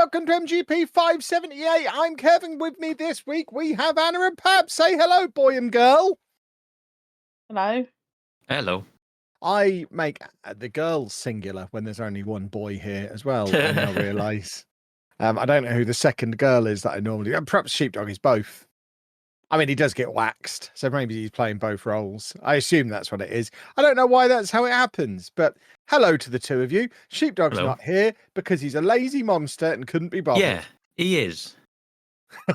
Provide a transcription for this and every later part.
welcome to MGP578. I'm Kevin. With me this week, we have Anna and Pab. Say hello, boy and girl. Hello. Hello. I make the girls singular when there's only one boy here as well. I now realise. I don't know who the second girl is that I normally... perhaps Sheepdog is both. I mean, he does get waxed, so maybe he's playing both roles. I assume that's what it is. I don't know why that's how it happens, but hello to the two of you. Sheepdog's not here because he's a lazy monster and couldn't be bothered. Yeah, he is.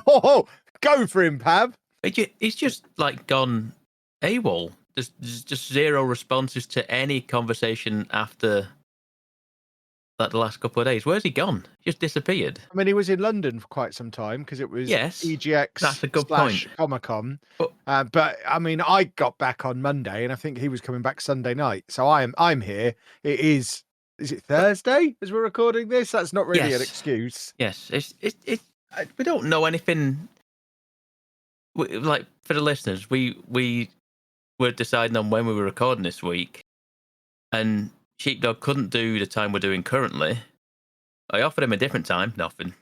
Oh, go for him, Pab. He's just like gone AWOL. There's just zero responses to any conversation after like the last couple of days. Where's he gone? Just disappeared. I mean, he was in London for quite some time because it was EGX that's a good point. Comic-Con. But I mean, I got back on Monday, and I think he was coming back Sunday night. So I'm here. It is it Thursday as we're recording this? That's not really an excuse. Yes, we don't know anything. Like for the listeners, we were deciding on when we were recording this week, and Sheepdog couldn't do the time we're doing currently. I offered him a different time. Nothing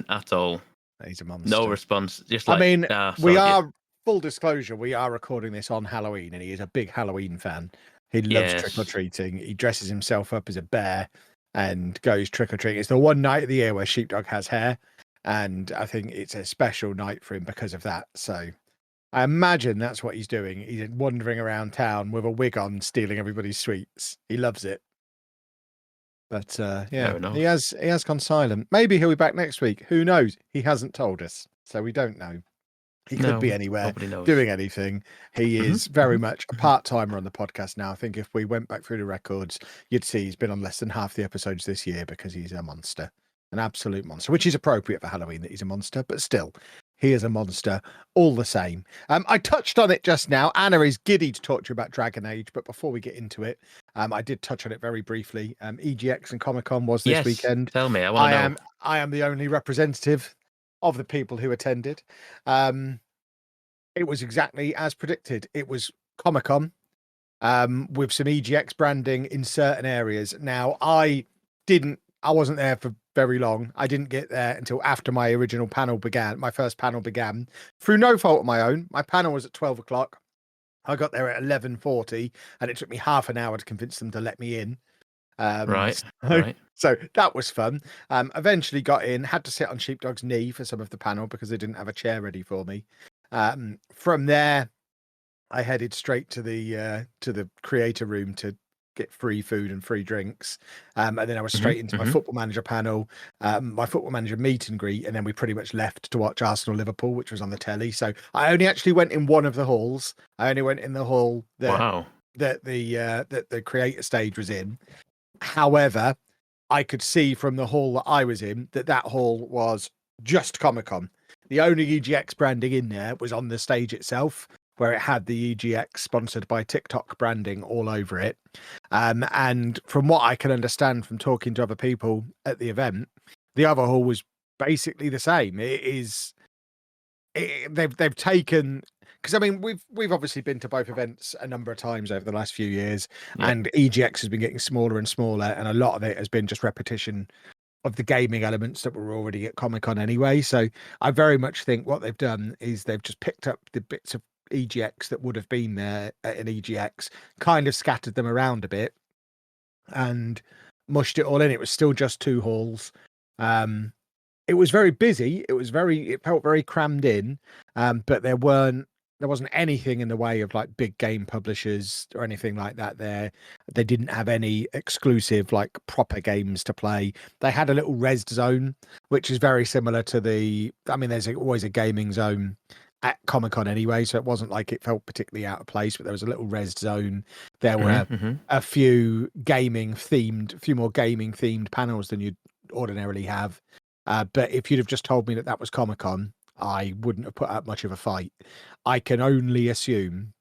at all. He's a monster. No response. Just like, I mean, we are, full disclosure, we are recording this on Halloween, and he is a big Halloween fan. He loves trick-or-treating. He dresses himself up as a bear and goes trick-or-treating. It's the one night of the year where Sheepdog has hair, and I think it's a special night for him because of that. So I imagine that's what he's doing. He's wandering around town with a wig on, stealing everybody's sweets. He loves it. But yeah, he has gone silent. Maybe he'll be back next week. Who knows? He hasn't told us, so we don't know. He could be anywhere doing anything. He is very much a part-timer on the podcast now. I think if we went back through the records, you'd see he's been on less than half the episodes this year because he's a monster, an absolute monster, which is appropriate for Halloween that he's a monster, but still. He is a monster all the same. I touched on it just now. Anna is giddy to talk to you about Dragon Age, but before we get into it, I did touch on it very briefly. EGX and Comic-Con was this weekend. Tell me, I want to know. I am the only representative of the people who attended. It was exactly as predicted. It was Comic-Con with some EGX branding in certain areas. Now, I wasn't there for very long. I didn't get there until after my original panel began. My first panel began through no fault of my own. My panel was at 12 o'clock. I got there at 11:40, and it took me half an hour to convince them to let me in. Right. So that was fun. Eventually got in, had to sit on Sheepdog's knee for some of the panel because they didn't have a chair ready for me. From there, I headed straight to the creator room to get free food and free drinks, and then I was straight into my football manager panel, my football manager meet and greet, and then we pretty much left to watch Arsenal Liverpool, which was on the telly. So I only actually went in one of the halls. I only went in the hall that the creator stage was in. However, I could see from the hall that I was in that hall was just Comic-Con. The only EGX branding in there was on the stage itself, where it had the EGX sponsored by TikTok branding all over it. And from what I can understand from talking to other people at the event, the other hall was basically the same. They've taken, because I mean we've obviously been to both events a number of times over the last few years, and EGX has been getting smaller and smaller, and a lot of it has been just repetition of the gaming elements that were already at Comic-Con anyway. So I very much think what they've done is they've just picked up the bits of EGX that would have been there at an EGX, kind of scattered them around a bit and mushed it all in. It was still just two halls. It was very busy. It felt very crammed in, but there wasn't anything in the way of like big game publishers or anything like that there. They didn't have any exclusive like proper games to play. They had a little res zone, which is very similar to there's always a gaming zone at Comic-Con anyway, so it wasn't like it felt particularly out of place, but there was a little res zone. There were a few more gaming themed panels than you'd ordinarily have. But if you'd have just told me that was Comic-Con, I wouldn't have put up much of a fight. I can only assume,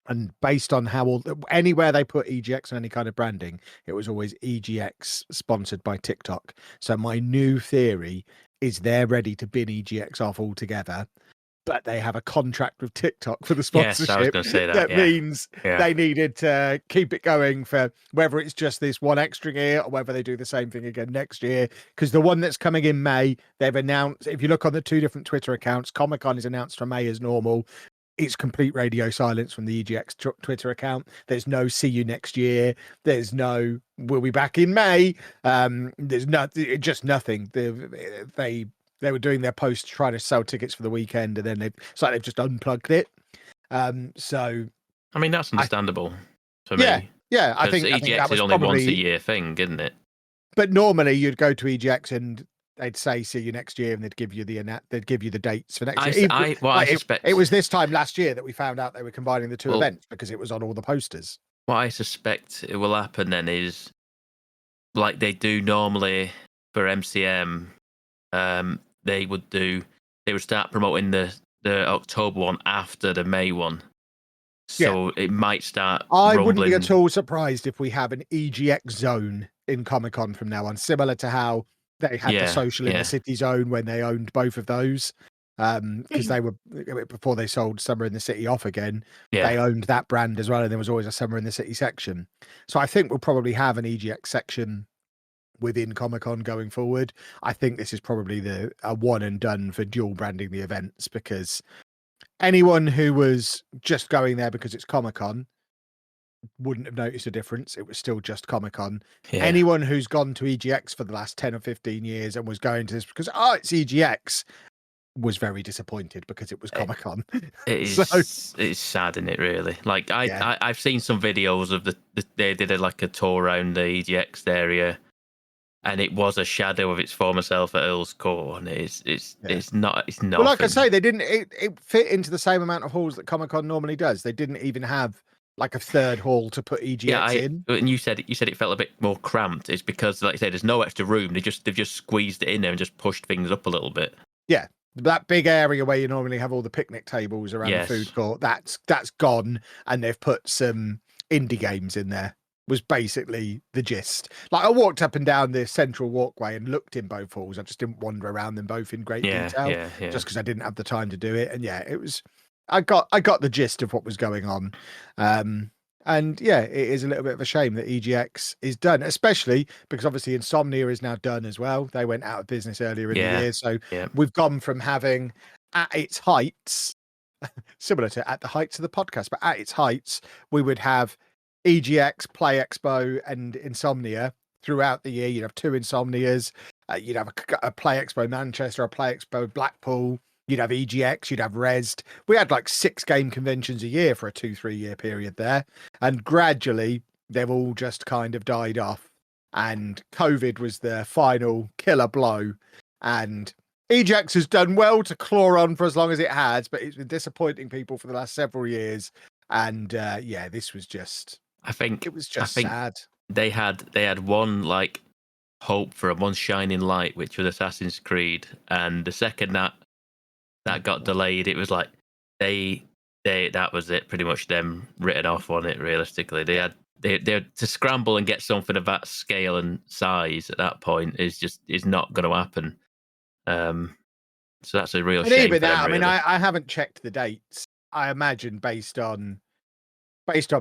and based on how anywhere they put EGX on any kind of branding, it was always EGX sponsored by TikTok. So my new theory is they're ready to bin EGX off altogether, but they have a contract with TikTok for the Yes, I was sponsorship. going to say that. That Yeah. means Yeah. they needed to keep it going for whether it's just this one extra year or whether they do the same thing again next year. Because the one that's coming in May, they've announced, if you look on the two different Twitter accounts, Comic-Con is announced for May as normal. It's complete radio silence from the EGX Twitter account. There's no see you next year. There's no we'll be back in May. There's just nothing. They were doing their post trying to sell tickets for the weekend, and then they've just unplugged it. So I mean, that's understandable for yeah, me. yeah. I think EGX that was is only probably once a year thing, isn't it? But normally you'd go to EGX and they'd say see you next year, and they'd give you the dates for next year. I suspect it was this time last year that we found out they were combining the two events because it was on all the posters. What I suspect it will happen then is, like they do normally for MCM, they would start promoting the October one after the May one. So it might start I rumbling. wouldn't be at all surprised if we have an EGX zone in Comic-Con from now on, similar to how they had the social in the city zone when they owned both of those. Because they were, before they sold Summer in the City off again, they owned that brand as well, and there was always a Summer in the City section. So I think we'll probably have an EGX section within Comic-Con going forward. I think this is probably a one and done for dual branding the events, because anyone who was just going there because it's Comic-Con wouldn't have noticed a difference. It was still just Comic-Con. Yeah. Anyone who's gone to EGX for the last 10 or 15 years and was going to this because it's EGX was very disappointed because it was Comic-Con. It's sad, isn't it, really? Like I've seen some videos of they did a tour around the EGX area, and it was a shadow of its former self at Earl's Court, and it's not. Well, like I say, they didn't. It fit into the same amount of halls that Comic-Con normally does. They didn't even have like a third hall to put EGX in. And you said it felt a bit more cramped. It's because, like I said, there's no extra room. They've just squeezed it in there and just pushed things up a little bit. Yeah, that big area where you normally have all the picnic tables around the food court, that's gone, and they've put some indie games in there. Was basically the gist. Like I walked up and down the central walkway and looked in both halls. I just didn't wander around them both in great detail, just because I didn't have the time to do it. And it was. I got the gist of what was going on. And it is a little bit of a shame that EGX is done, especially because obviously Insomnia is now done as well. They went out of business earlier in the year, so we've gone from having at its heights, similar to at the heights of the podcast, but at its heights we would have EGX, Play Expo, and Insomnia throughout the year. You'd have two Insomnias. You'd have a Play Expo Manchester, a Play Expo Blackpool. You'd have EGX. You'd have Rezzed. We had like 6 game conventions a year for a 2-3 year period there, and gradually they've all just kind of died off. And COVID was the final killer blow. And EGX has done well to claw on for as long as it has, but it's been disappointing people for the last several years. And this was just. I think it was just sad. They had one hope for one shining light, which was Assassin's Creed, and the second that got delayed, it was like that was it, pretty much them written off on it. Realistically, they had to scramble and get something of that scale and size at that point is not going to happen. So that's a real shame. Even that, really. I haven't checked the dates. I imagine based on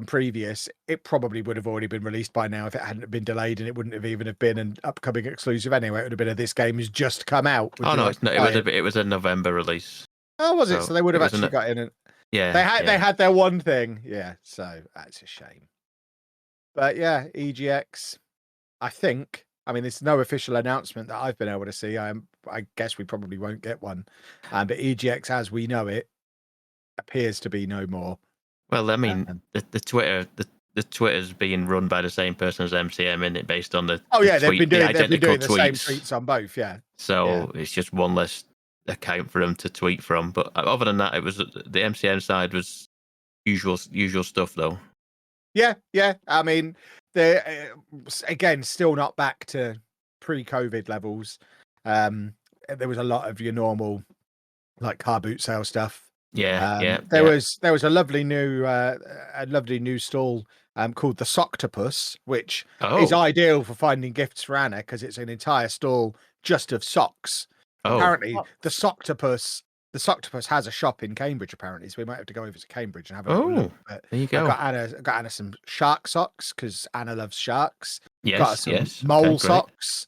previous, it probably would have already been released by now if it hadn't been delayed, and it wouldn't have even have been an upcoming exclusive anyway. It would have been this game has just come out. It was a November release. Oh, was it? So they would have actually got in it. Yeah, they had their one thing. Yeah, so that's a shame. But EGX. I think. There's no official announcement that I've been able to see. I guess we probably won't get one. But EGX, as we know it, appears to be no more. Well, the Twitter's being run by the same person as MCM, isn't it? Based on the they've been doing the same tweets on both, So it's just one less account for them to tweet from. But other than that, it was the MCM side was usual stuff, though. Yeah. They're again still not back to pre-COVID levels. There was a lot of your normal car boot sale stuff. There was a lovely new stall called the Socktopus, which is ideal for finding gifts for Anna because it's an entire stall just of socks. Apparently, the Socktopus the Soctopus has a shop in Cambridge apparently, so we might have to go over to Cambridge and have a little look. But there you I go. got Anna some shark socks because Anna loves sharks. Got her Yes, some yes. mole Okay, great. socks.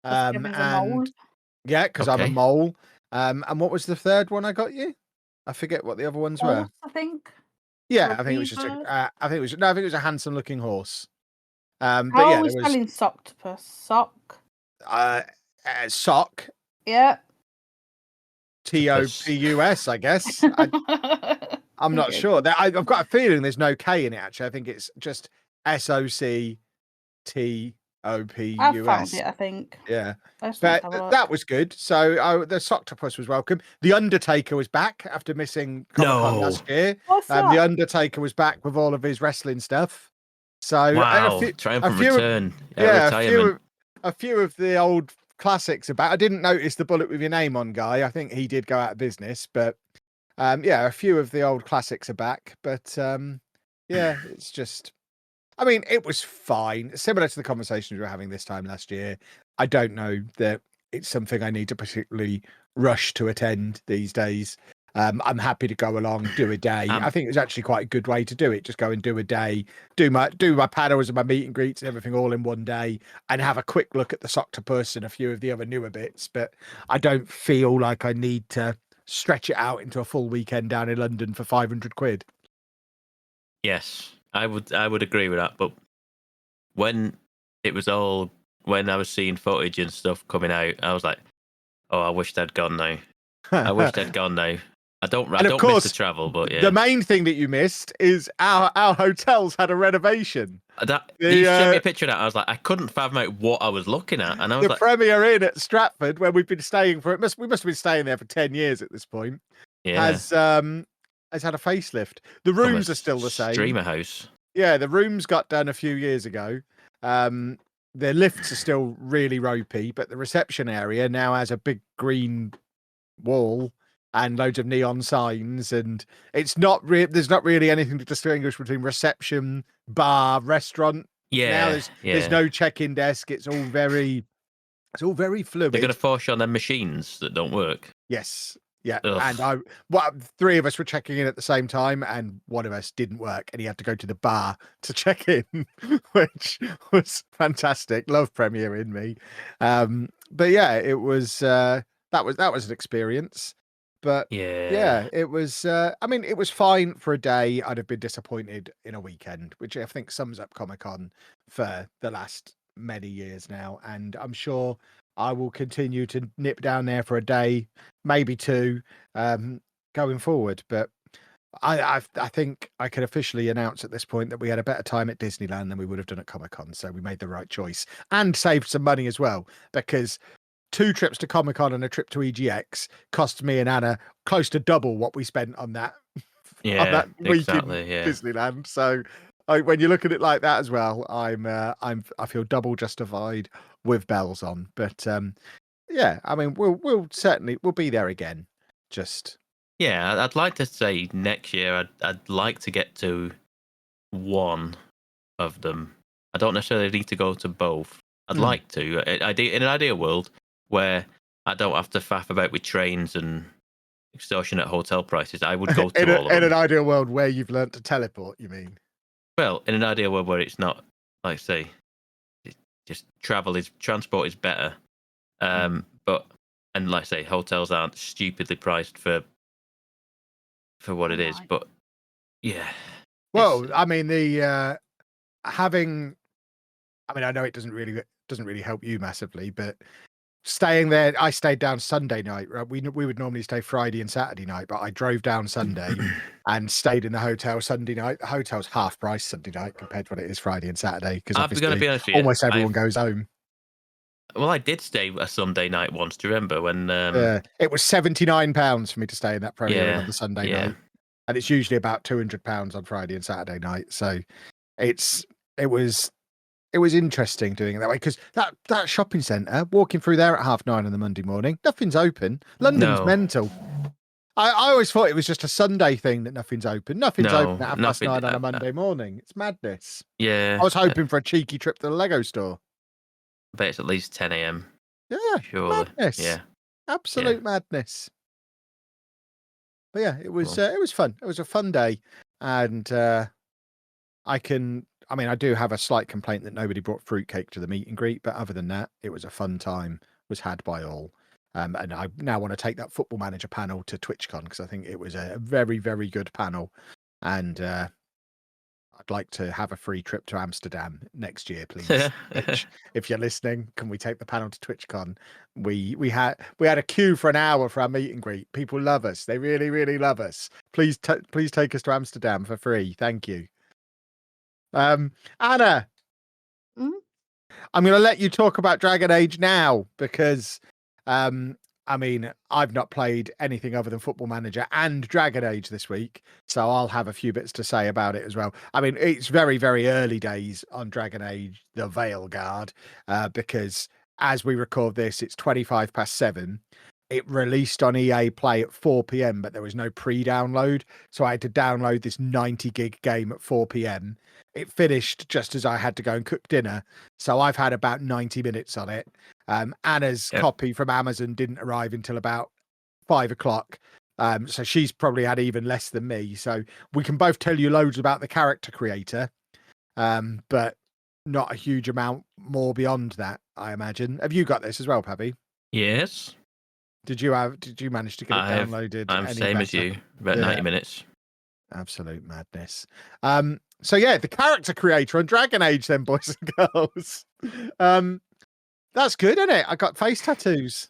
Just give us a mole. Yeah, because I'm a Okay. mole. And what was the third one I got you? I forget what the other ones were. Horse, I think. Yeah, Or I think it was just Veilguard. I think it was a handsome looking horse. But How yeah, are we there was spelling Soctopus? Sock. sock Yeah. TOPUS, I guess. I'm not sure. I've got a feeling there's no K in it. Actually, I think it's just SOCTOPUS. I've found it, I think. Yeah, Let's but have a look. that was good. So the Soctopus was welcome. The Undertaker was back after missing Comic-Con last year. What's that? The Undertaker was back with all of his wrestling stuff. So Wow, triumphant return. Retirement. a few of the old classics about. I didn't notice the bullet with your name on guy. I think he did go out of business, but yeah, a few of the old classics are back. But yeah, it's just. I mean, it was fine. Similar to the conversations we were having this time last year. I don't know that it's something I need to particularly rush to attend these days. I'm happy to go along, do a day. I think it's actually quite a good way to do it. Just go and do a day, do my panels and my meet and greets and everything all in one day, and have a quick look at the Soctopus and a few of the other newer bits. But I don't feel like I need to stretch it out into a full weekend down in London for 500 quid. Yes, I would agree with that. But when I was seeing footage and stuff coming out, I was like, oh, I wish they'd gone now. I wish they'd gone now. I don't miss the travel, but yeah. The main thing that you missed is our hotels had a renovation. You sent me a picture of that. I was like, I couldn't fathom out what I was looking at, and I was the Premier Inn at Stratford, where we've been staying we must have been staying there for 10 years at this point. Yeah. Has had a facelift. The rooms are still the same. Streamer house. Yeah, the rooms got done a few years ago. The lifts are still really ropey, but the reception area now has a big green wall and loads of neon signs, and it's not there's not really anything to distinguish between reception, bar, restaurant. Yeah, now there's no check-in desk. It's all very fluid. They're going to force you on them machines that don't work. Yes, yeah. Ugh. And three of us were checking in at the same time, and one of us didn't work, and he had to go to the bar to check in, which was fantastic. Love Premier in me. But yeah, it was that was an experience. But yeah, it was. I mean, it was fine for a day. I'd have been disappointed in a weekend, which I think sums up Comic-Con for the last many years now. And I'm sure I will continue to nip down there for a day, maybe two, going forward. But I think I can officially announce at this point that we had a better time at Disneyland than we would have done at Comic-Con. So we made the right choice and saved some money as well, because 2 trips to Comic-Con and a trip to EGX cost me and Anna close to double what we spent on that week in Disneyland. So when you look at it like that as well, I feel double justified with bells on. But yeah, I mean, we'll certainly be there again. Yeah, I'd like to say next year I'd like to get to one of them. I don't necessarily need to go to both. I'd like to. In an ideal world where I don't have to faff about with trains and extortionate hotel prices, I would go to all of them. In an ideal world where you've learnt to teleport, you mean? Well, in an ideal world where it's not, like I say, just transport is better. But like I say, hotels aren't stupidly priced for what it is. But yeah. Well, I mean, the having. I mean, I know it doesn't really help you massively, but staying there, I stayed down Sunday night. Right? We would normally stay Friday and Saturday night, but I drove down Sunday and stayed in the hotel Sunday night. The hotel's half price Sunday night compared to what it is Friday and Saturday, because obviously I'm gonna be honest with you, almost everyone goes home. Well, I did stay a Sunday night once. Do you remember when? It was £79 for me to stay in that Premier Inn on the Sunday night, and it's usually about £200 on Friday and Saturday night. So it was interesting doing it that way, because that shopping centre, walking through there at 9:30 on the Monday morning, nothing's open. London's mental. I always thought it was just a Sunday thing that nothing's open. Nothing's open at 9:30 on a Monday morning. It's madness. Yeah. I was hoping for a cheeky trip to the Lego store. I bet it's at least 10 a.m. Yeah. Surely. Madness. Yeah. Absolute madness. But yeah, it was fun. It was a fun day, and I do have a slight complaint that nobody brought fruitcake to the meet and greet, but other than that, it was a fun time. Was had by all. And I now want to take that Football Manager panel to TwitchCon because I think it was a very, very good panel, and I'd like to have a free trip to Amsterdam next year, please. Mitch, if you're listening, can we take the panel to TwitchCon? We had a queue for an hour for our meet and greet. People love us. They really, really love us. Please take us to Amsterdam for free. Thank you. Anna, Mm? I'm going to let you talk about Dragon Age now because I've not played anything other than Football Manager and Dragon Age this week, so I'll have a few bits to say about it as well. I mean, it's very, very early days on Dragon Age, the Veilguard, because as we record this, it's 7:25. It released on EA Play at 4 p.m, but there was no pre-download, so I had to download this 90 gig game at 4 p.m. It finished just as I had to go and cook dinner, so I've had about 90 minutes on it. Anna's copy from Amazon didn't arrive until about 5 o'clock. So she's probably had even less than me. So we can both tell you loads about the character creator, but not a huge amount more beyond that, I imagine. Have you got this as well, Pabby? Yes. Did you manage to get it downloaded? I'm same as you. About 90 minutes. Absolute madness. So yeah, the character creator on Dragon Age, then, boys and girls. That's good, isn't it? I got face tattoos.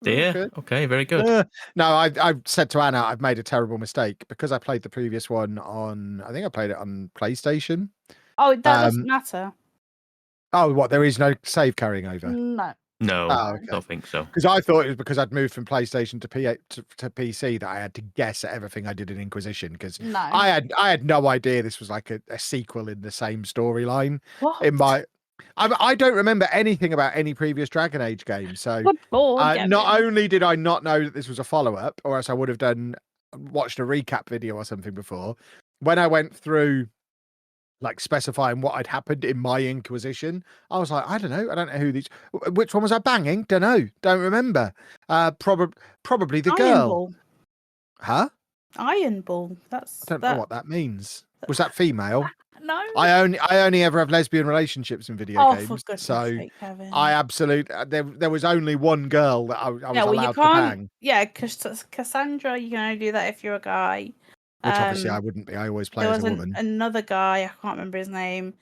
Yeah. Okay. Very good. No, I've said to Anna, I've made a terrible mistake because I played the previous one on. I think I played it on PlayStation. Oh, that doesn't matter. Oh, what? There is no save carrying over. No, okay. Don't think so. Because I thought it was because I'd moved from PlayStation to PC that I had to guess at everything I did in Inquisition. Because I had no idea this was like a sequel in the same storyline. What? I don't remember anything about any previous Dragon Age game. So not only did I not know that this was a follow-up, or else I would have watched a recap video or something before. When I went through like specifying what had happened in my Inquisition, I was like, I don't know who these. Which one was I banging? Don't remember. Probably the girl. Ball. Huh? Iron Ball. I don't know what that means. Was that female? No. I only ever have lesbian relationships in video games. For goodness so sake, Kevin. I absolutely there was only one girl that I was allowed to bang. Yeah, because Cassandra, you can only do that if you're a guy. Which obviously I wouldn't be. I always play as a woman. Another guy, I can't remember his name,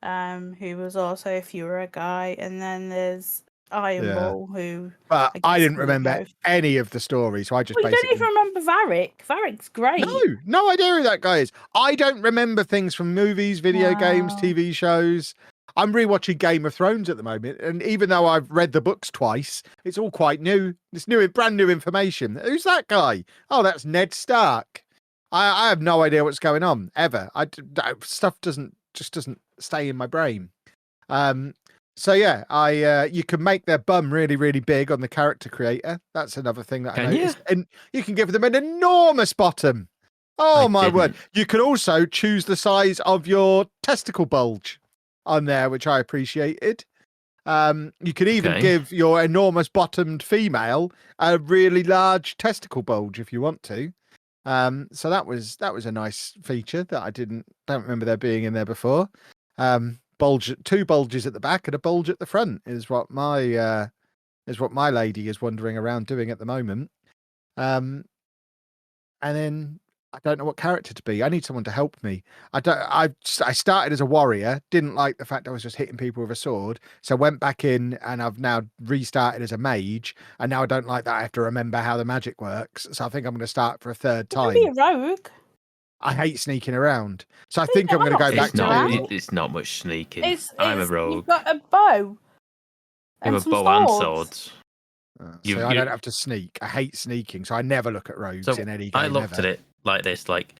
who was also if you were a guy, and then there's Iron Ball, who. But I didn't remember any of the story, so I just. Well, you don't even remember Varric. Varric's great. No idea who that guy is. I don't remember things from movies, video games, TV shows. I'm rewatching Game of Thrones at the moment, and even though I've read the books twice, it's all quite new. It's brand new information. Who's that guy? Oh, that's Ned Stark. I have no idea what's going on ever. Stuff doesn't stay in my brain. So yeah, you can make their bum really, really big on the character creator. That's another thing that I noticed. And you can give them an enormous bottom. Oh my word! You can also choose the size of your testicle bulge on there, which I appreciated. You can even give your enormous bottomed female a really large testicle bulge if you want to. So that was a nice feature that I don't remember there being in there before. Two bulges at the back and a bulge at the front is what my lady is wandering around doing at the moment. And then I don't know what character to be. I need someone to help me. I started as a warrior, didn't like the fact I was just hitting people with a sword, so went back in and I've now restarted as a mage, and now I don't like that I have to remember how the magic works, so I think I'm going to start for a third time. You can be a rogue. I hate sneaking around, so I think I'm going to go back to it's not much sneaking. I'm a rogue. You've got a bow. You have a bow and swords. So I don't have to sneak. I hate sneaking, so I never look at rogues in any game. I looked at it like this: like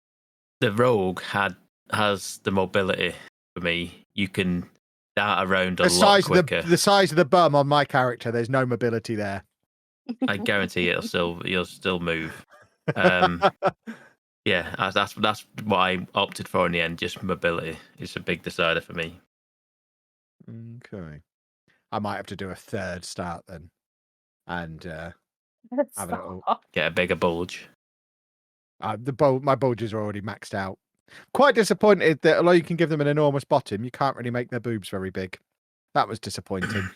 the rogue has the mobility for me. You can dart around a lot quicker. The size of the bum on my character, there's no mobility there. I guarantee you'll still move. Yeah, that's what I opted for in the end. Just mobility. It's a big decider for me. Okay, I might have to do a third start then, and have a little... get a bigger bulge. My bulges are already maxed out. Quite disappointed that although you can give them an enormous bottom, you can't really make their boobs very big. That was disappointing.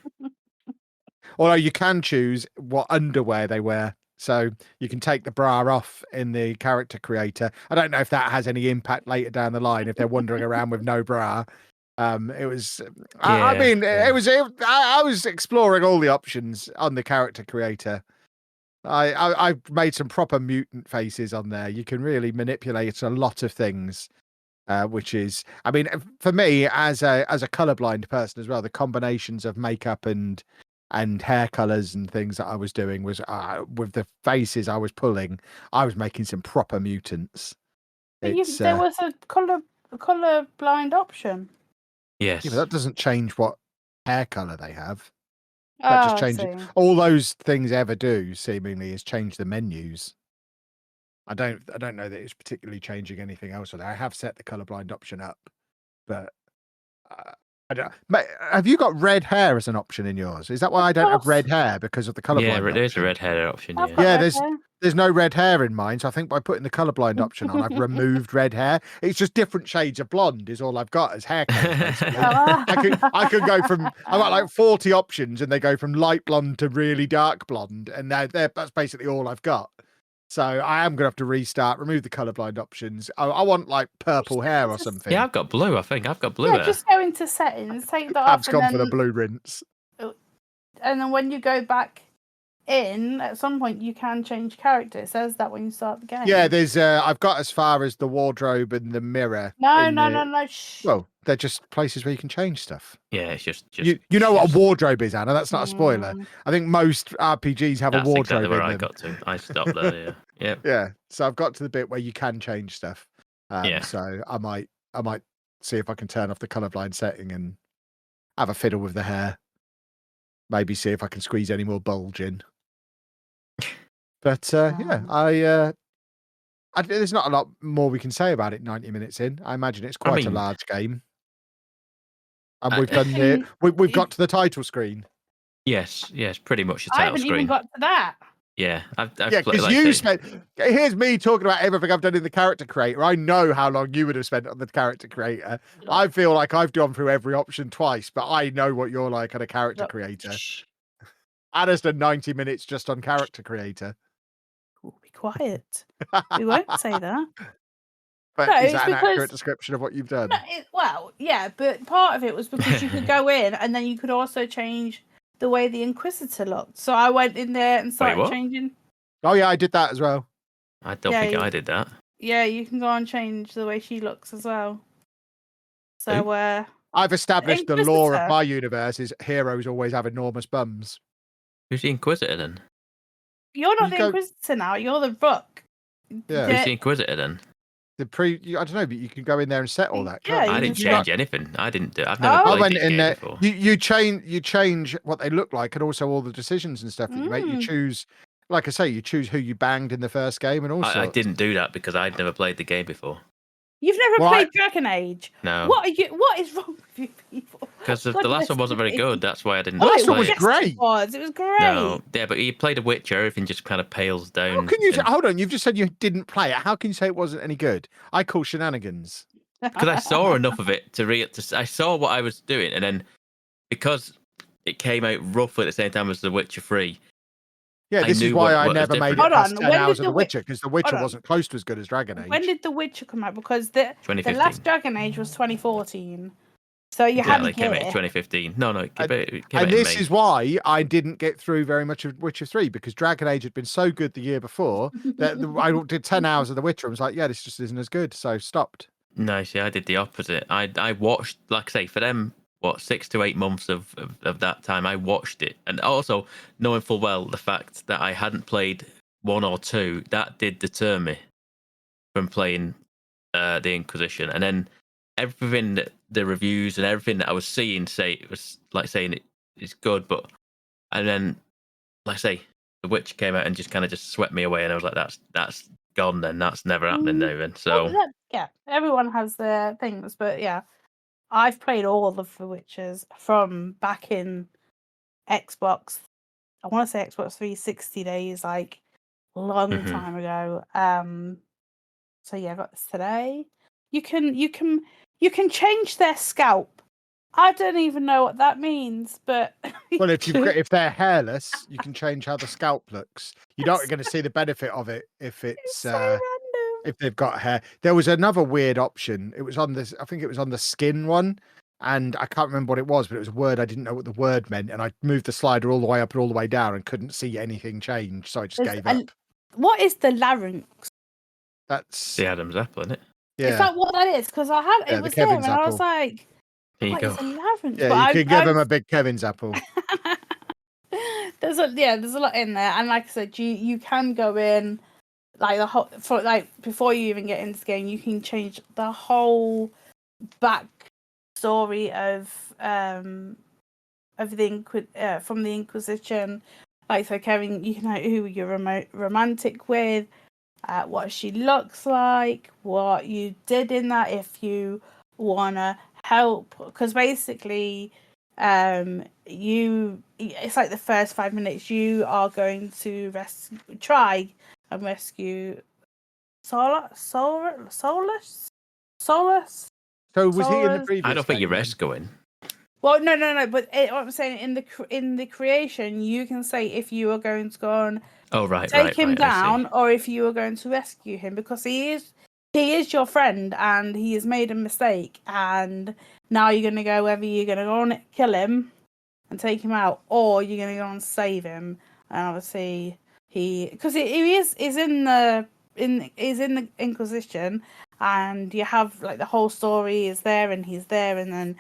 Although you can choose what underwear they wear. So you can take the bra off in the character creator. I don't know if that has any impact later down the line if they're wandering around with no bra. It was. I mean, yeah. it was. I was exploring all the options on the character creator. I made some proper mutant faces on there. You can really manipulate a lot of things. Which is, I mean, for me as a colorblind person as well, the combinations of makeup and hair colors and things that I was doing was with the faces I was pulling, I was making some proper mutants. But there was a color blind option. Yes. Yeah, but that doesn't change what hair color they have. That just changes. All those things ever do, seemingly, is change the menus. I don't know that it's particularly changing anything else. I have set the colorblind option up, but I don't. Have you got red hair as an option in yours? Is that why I don't have red hair because of the colorblind? Yeah, there's a option? red hair option. Yeah, there's no red hair in mine, so I think by putting the colorblind option on, I've removed red hair. It's just different shades of blonde is all I've got as hair color. Basically. I could go from I've got like 40 options, and they go from light blonde to really dark blonde, and that's basically all I've got. So I am gonna have to restart, remove the colorblind options. I want like purple hair or something. Yeah, I've got blue. I think I've got blue hair. Just go into settings, take that I've off, gone for the blue rinse. And then when you go back in, at some point you can change character. It says that when you start the game. Yeah, there's I've got as far as the wardrobe and the mirror. No. Shh. Well, they're just places where you can change stuff. Yeah, it's just you know what a wardrobe is, Anna. That's not a spoiler. I think most RPGs have a wardrobe. That's exactly where in I them. got to. I stopped there. Yeah. Yeah. So I've got to the bit where you can change stuff. Yeah. So I might see if I can turn off the colorblind setting and have a fiddle with the hair. Maybe see if I can squeeze any more bulge in. But there's not a lot more we can say about it 90 minutes in. I imagine it's quite a large game. And we've done we've got to the title screen. Yes, pretty much the title screen. I haven't even got to that. Yeah, because you spent. Here's me talking about everything I've done in the character creator. I know how long you would have spent on the character creator. I feel like I've gone through every option twice, but I know what you're like on a character creator. Anna's done 90 minutes just on character creator. Be quiet. We won't say that. But no, is that an accurate description of what you've done? No, yeah, but part of it was because you could go in and then you could also change the way the Inquisitor looked. So I went in there and started changing. Oh yeah, I did that as well. I don't think I did that. Yeah, you can go and change the way she looks as well. So I've established the law of my universe is heroes always have enormous bums. Who's the Inquisitor then? You're not the Inquisitor now. You're the Rook. Yeah. Who's the Inquisitor then? I don't know, but you can go in there and set all that. Yeah, I didn't change anything. I didn't do. I've never played this game before. You change what they look like, and also all the decisions and stuff that you make. You choose, like I say, you choose who you banged in the first game, and also I didn't do that because I'd never played the game before. You've never played Dragon Age? No. What is wrong with you people? Because the last one wasn't very good. That's why I didn't. The last one was great. It was great. No, yeah, but you played a Witcher, everything just kind of pales down. How can you? Hold on, you've just said you didn't play it. How can you say it wasn't any good? I call shenanigans. Because I saw enough of it I saw what I was doing, and then because it came out roughly at the same time as The Witcher 3. Yeah, this is why I never made it past 10 hours of The Witcher, because The Witcher wasn't close to as good as Dragon Age. When did The Witcher come out? Because the last Dragon Age was 2014. So you had it came out in 2015. No, it came and this is why I didn't get through very much of Witcher 3, because Dragon Age had been so good the year before that I did 10 hours of The Witcher. I was like, yeah, this just isn't as good, so stopped. No, see, I did the opposite. I watched, like I say, for them, 6 to 8 months of that time, I watched it. And also, knowing full well the fact that I hadn't played 1 or 2, that did deter me from playing the Inquisition. And then everything that the reviews and everything that I was seeing it was like saying it's good, and then, like I say, The Witcher came out and just kind of just swept me away, and I was like, that's gone then. That's never happening now then. So yeah, everyone has their things, but yeah. I've played all of the Witchers from back in Xbox. I want to say Xbox 360 days, like long time ago. So yeah, I got this today. You can change their scalp. I don't even know what that means, but Well, if they're hairless, you can change how the scalp looks. You're not going to see the benefit of it if it's it's so random. if they've got hair. There was another weird option. It was on this. I think it was on the skin one, and I can't remember what it was, but it was a word I didn't know what the word meant, and I moved the slider all the way up and all the way down and couldn't see anything change, so I just gave up. What is the larynx? That's The Adam's apple, isn't it? yeah. Is that what that is? Because I had Yeah, it the was there, Kevin's and I was apple. like, There you "What go. is a larynx?" Yeah, But you can give him a big Kevin's apple. there's a lot in there, and like I said, you can go in like the whole for like before you even get into the game, you can change the whole back story of from the Inquisition. Like so, Kevin, you can know who you're romantic with, what she looks like, what you did in that, if you wanna help, because basically, it's like the first 5 minutes you are going to try and rescue Solus. So was he in the Solus? previous? I don't think game you're then? rescuing. Well, no. But what I'm saying in the creation, you can say if you are going to go and Oh, right, take right, him right. I down, see. or if you are going to rescue him, because he is your friend and he has made a mistake, and now you're gonna go whether you're gonna go and kill him and take him out, or you're gonna go and save him. And obviously because he is in the Inquisition, and you have like the whole story is there, and he's there, and then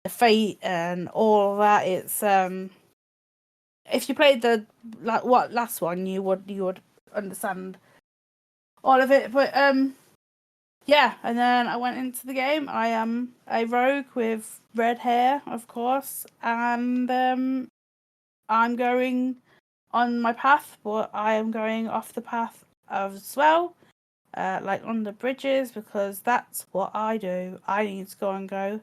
the fate and all of that. It's if you played the last one, you would understand all of it. But yeah, and then I went into the game. I am a rogue with red hair, of course, and I'm going on my path, but I am going off the path as well, like on the bridges, because that's what I do. I need to go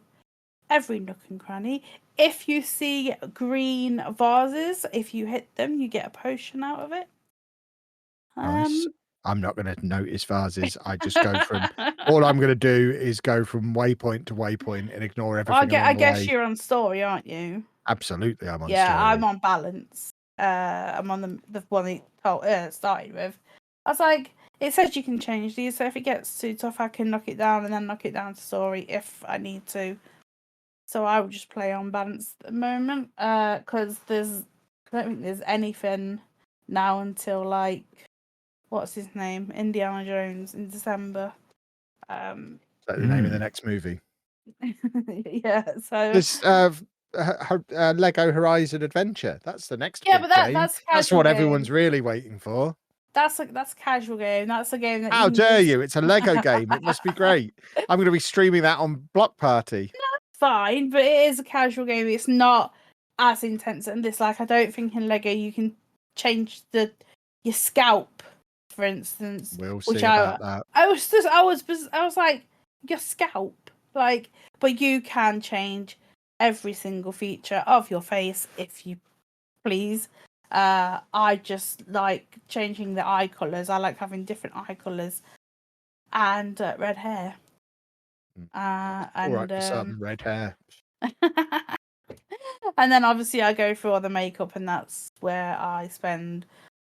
every nook and cranny. If you see green vases, if you hit them, you get a potion out of it. Nice. I'm not going to notice vases. I just go from. All I'm going to do is go from waypoint to waypoint and ignore everything along I the guess way. you're on story, aren't you? Absolutely, I'm on Yeah, story. I'm on balance. I'm on the one it started with. I was like, it says you can change these, so if it gets too tough, I can knock it down and then knock it down to story if I need to. So I will just play on balance at the moment, because I don't think there's anything now until like, what's his name, Indiana Jones in December. Is that the name of the next movie? Yeah. So There's Lego Horizon Adventure. That's the next yeah, big but game. that's That's casual what game. everyone's really waiting for. That's a casual game. That's a game that How you can dare just... you? It's a Lego game. It must be great. I'm going to be streaming that on Block Party. Fine, but it is a casual game. It's not as intense and this. Like, I don't think in Lego you can change your scalp, for instance. We'll see about that. I was like, your scalp, like, but you can change every single feature of your face if you please. I just like changing the eye colours. I like having different eye colours and red hair. All right, for some red hair. And then obviously I go through all the makeup, and that's where I spend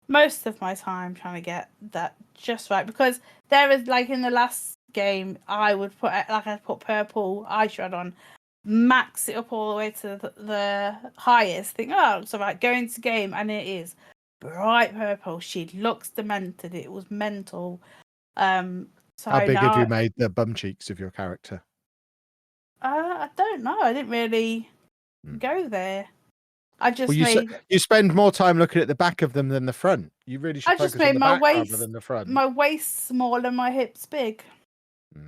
most of my time trying to get that just right. Because there is, like in the last game, I put purple eyeshadow on, max it up all the way to the highest. Think, oh, it's alright. Go into game, and it is bright purple. She looks demented. It was mental. So how big have you made the bum cheeks of your character? I don't know. I didn't really go there. I just you spend more time looking at the back of them than the front. You really should focus on the back rather than the front. My waist small and my hips big. You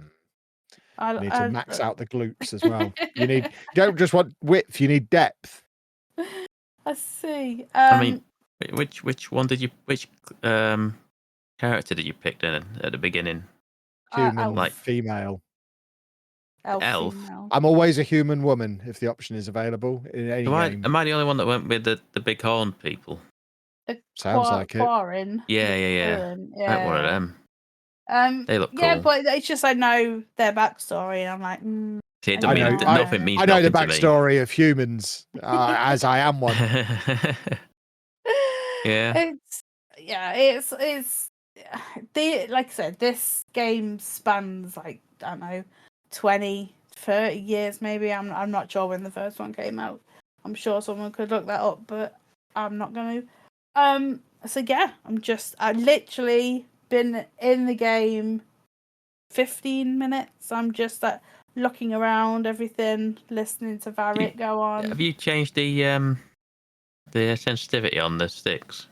need to max out the glutes as well. You don't just want width, you need depth. I see. I mean, which character did you pick then at the beginning? Human, like female. Elf. Female. I'm always a human woman if the option is available in any game. Am I the only one that went with the big horn people? Sounds like it. Quarren. Yeah. I want one of them. They look Yeah, cool. but it's just I know their backstory, and I'm like, See, it I doesn't don't mean know. nothing means I know the nothing to me. backstory of humans, as I am one. Yeah. It's like I said, this game spans like, I don't know, 20, 30 years maybe. I'm not sure when the first one came out. I'm sure someone could look that up, but I'm not going to. So yeah, I literally been in the game 15 minutes. I'm just looking around everything, listening to Varric go on. Have you changed the sensitivity on the sticks?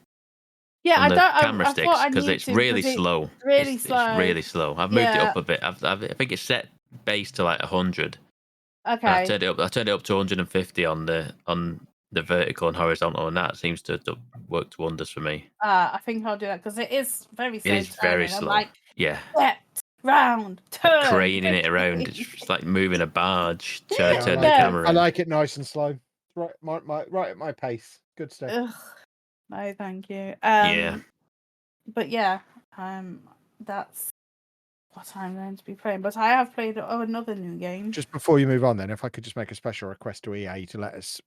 Yeah, On I the don't. camera I thought sticks, I because needed it's to, really slow. Really It's slow. really slow. I've moved it Yeah. up a bit. I think it's set base to like 100. Okay. I turned it up to 150 on the vertical and horizontal, and that seems to have worked wonders for me. I think I'll do that because it is very slow. It is very turning. slow. I'm like, yeah. get round, turn, Like craning it around. It's just like moving a barge, trying to turn the camera I in. like it nice and slow. Right at my pace. Good stuff. Ugh, no, thank you. Yeah. But yeah, that's what I'm going to be playing. But I have played another new game. Just before you move on, then, if I could just make a special request to EA to let us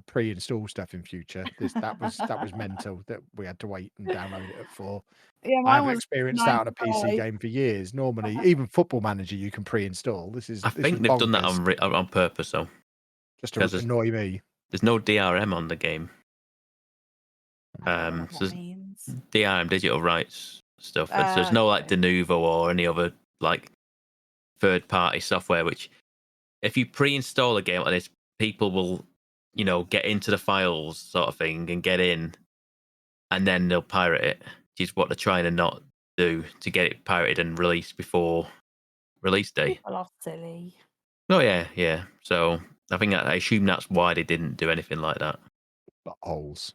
pre-install stuff in future. That was mental that we had to wait and download it at 4. Yeah, I've experienced that on a PC 95. game for years. Normally, even Football Manager you can pre-install. I think they've done that on purpose, though. Just to annoy me. There's no DRM on the game. What So that means. DRM, digital rights stuff. So there's no like Denuvo or any other like third-party software. Which, if you pre-install a game like this, people will, get into the files sort of thing and get in, and then they'll pirate it. Which is what they're trying to not do, to get it pirated and released before release day. People are silly. Oh yeah. So I assume that's why they didn't do anything like that. Holes.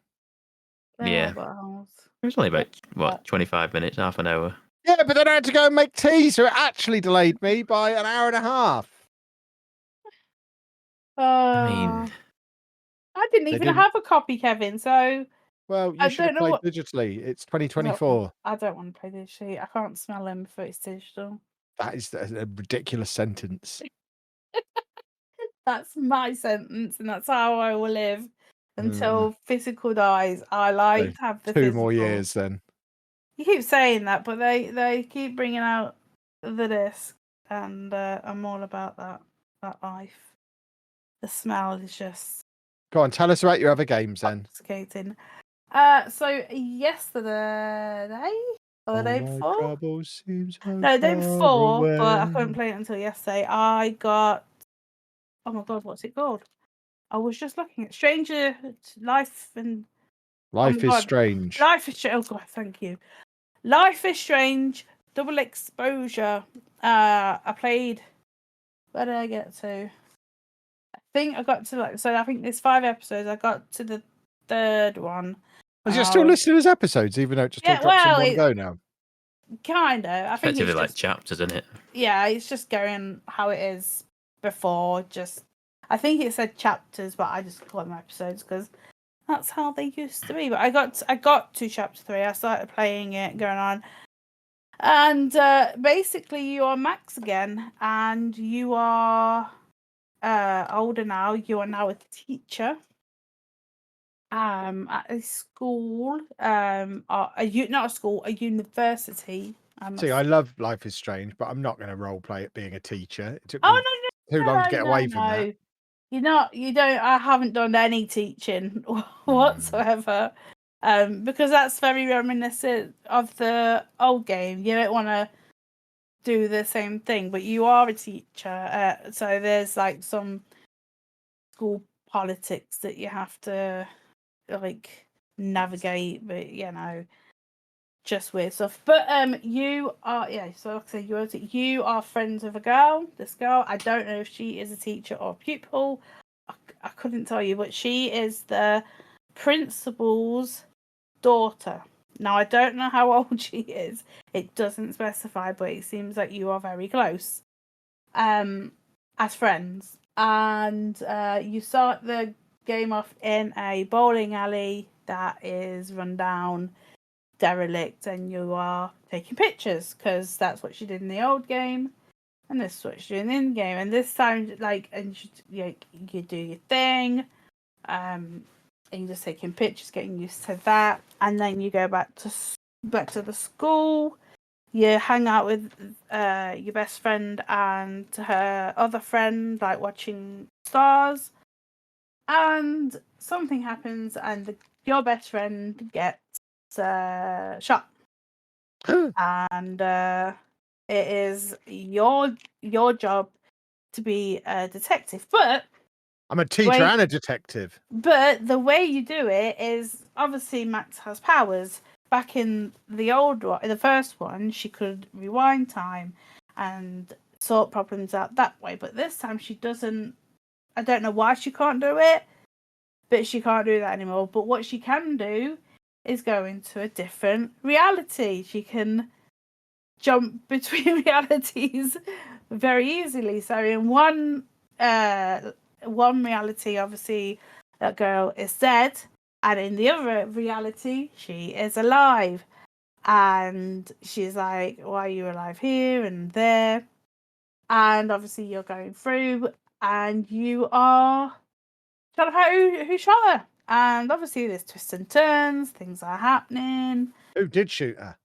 Yeah. It was only about 25 minutes, half an hour. Yeah, but then I had to go and make tea, so it actually delayed me by an hour and a half. I didn't even have a copy, Kevin. So well, you should have played what... digitally. It's 2024. I don't want to play digitally. I can't smell them before it's digital. That is a ridiculous sentence. That's my sentence, and that's how I will live until physical dies. I like to have the 2 physical. more years then. You keep saying that, but they keep bringing out the disc, and I'm all about that life. The smell is just... Go on, tell us about your other games then. Intoxicating. So yesterday or the day before? No, the day before, but I couldn't play it until yesterday. I got... Oh my god, what's it called? I was just looking at Stranger Life and... Life is Strange. Life is Strange. Oh god, thank you. Life is Strange. Double exposure. I played... Where did I get to? I think I got to I think there's 5 episodes. I got to the 3rd one. Is it still listed as episodes, even though it just all drops in one go now? Kind of. I think Effectively it's like chapters, isn't it? Yeah, it's just going how it is before. I think it said chapters, but I just call them episodes because that's how they used to be. But I got to chapter 3. I started playing it, going on, and basically you are Max again, and you are older now. You are now a teacher. At a school, not a school, a university. See, I love Life is Strange, but I'm not going to role play it being a teacher. It took me too long to get away from that. You don't. I haven't done any teaching whatsoever, because that's very reminiscent of the old game. You don't want to do the same thing, but you are a teacher, so there's like some school politics that you have to navigate, but just weird stuff. But you are so like I say, you are friends with a girl. This girl, I don't know if she is a teacher or a pupil. I couldn't tell you, but she is the principal's daughter. Now I don't know how old she is. It doesn't specify, but it seems like you are very close as friends. And you start the game off in a bowling alley that is run down, derelict and you are taking pictures because that's what she did in the old game, and this is what she's doing in the game. And this time, like, and you do your thing, and you're just taking pictures, getting used to that, and then you go back to the school. You hang out with your best friend and her other friend, like watching stars, and something happens, and your best friend gets shot, and it is your job to be a detective. But I'm a teacher and a detective. But the way you do it is, obviously Max has powers. Back in the old one, in the first one, she could rewind time and sort problems out that way. But this time she doesn't. I don't know why she can't do it, but she can't do that anymore. But what she can do is go into a different reality. She can jump between realities very easily. So in one reality, obviously, that girl is dead, and in the other reality, she is alive. And she's like, "Why are you alive here and there?" And obviously, you're going through, and you are trying to find out who shot her. And obviously, there's twists and turns. Things are happening. Who did shoot her?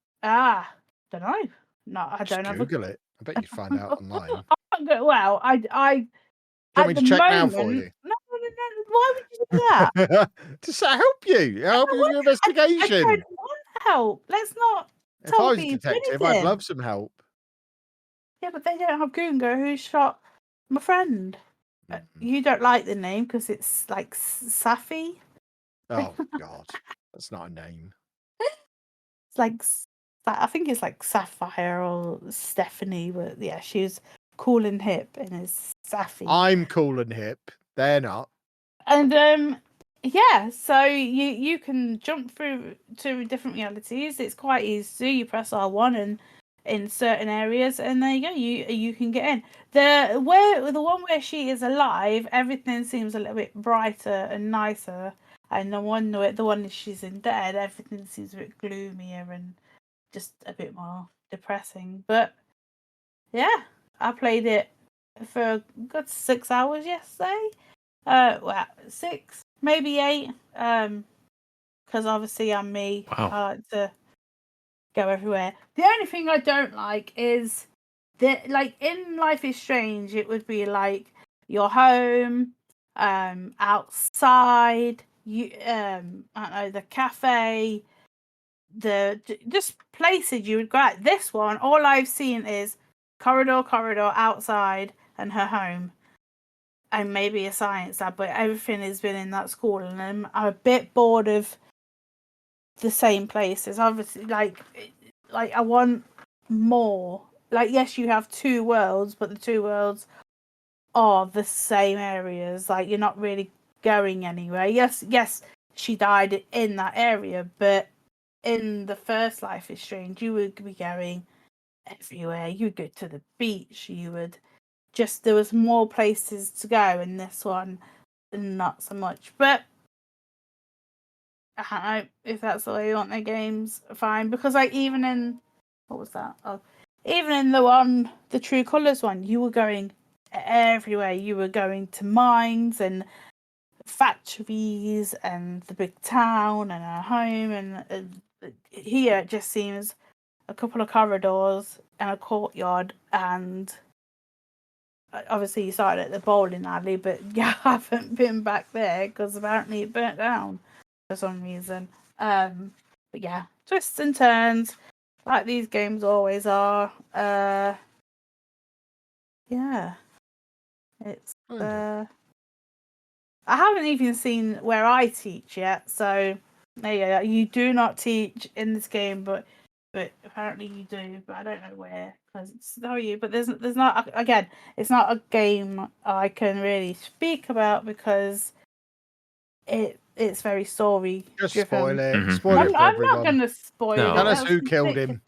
Don't know. No, I Just don't have. Google it. I bet you'd find out online. Well, I Do you at want me the to check now moment, for you? no. Why would you do that? To help you. Help you with your I investigation. don't want help. Let's not If I tell was a me detective, I'd anything. love some help. Yeah, but they don't have Gunga who shot my friend. You don't like the name because it's like Safi. Oh, God. That's not a name. It's like, I think it's like Sapphire or Stephanie, but yeah, she's cool and hip and is Safi. I'm cool and hip. They're not. And yeah, so you can jump through to different realities. It's quite easy. You press R1 and in certain areas, and there you go. You can get in. The one where she is alive, everything seems a little bit brighter and nicer. And the one that she's in dead, everything seems a bit gloomier and just a bit more depressing. But yeah, I played it for a good 6 hours yesterday. Well, 6, maybe 8. Because obviously I'm me. Wow. I like to go everywhere. The only thing I don't like is that, like, in Life is Strange, it would be like your home, outside, you, I don't know, the cafe, just places you would go at. This one, all I've seen is corridor, outside, and her home. And maybe a science lab, but everything has been in that school, and I'm a bit bored of the same places. Obviously, like I want more. Like, yes, you have 2 worlds, but the 2 worlds are the same areas. Like, you're not really going anywhere. Yes, she died in that area, but in the first Life is Strange, you would be going everywhere. You would go to the beach. You would there was more places to go. In this one, not so much. But I don't know if that's the way you want their games. Fine, because like even in what was that? Oh, even in the True Colors one, you were going everywhere. You were going to mines and factories and the big town and our home. And here it just seems a couple of corridors and a courtyard, and obviously you started at the bowling alley, but you haven't been back there because apparently it burnt down for some reason. But yeah, twists and turns like these games always are. Yeah, it's I haven't even seen where I teach yet, so yeah, you do not teach in this game, but apparently you do, but I don't know where because it's you. But there's not, again, it's not a game I can really speak about because it's very story Just driven. spoil it. Mhm. Spoil it for I'm everyone. not going to spoil No. it. Tell us That's who killed him.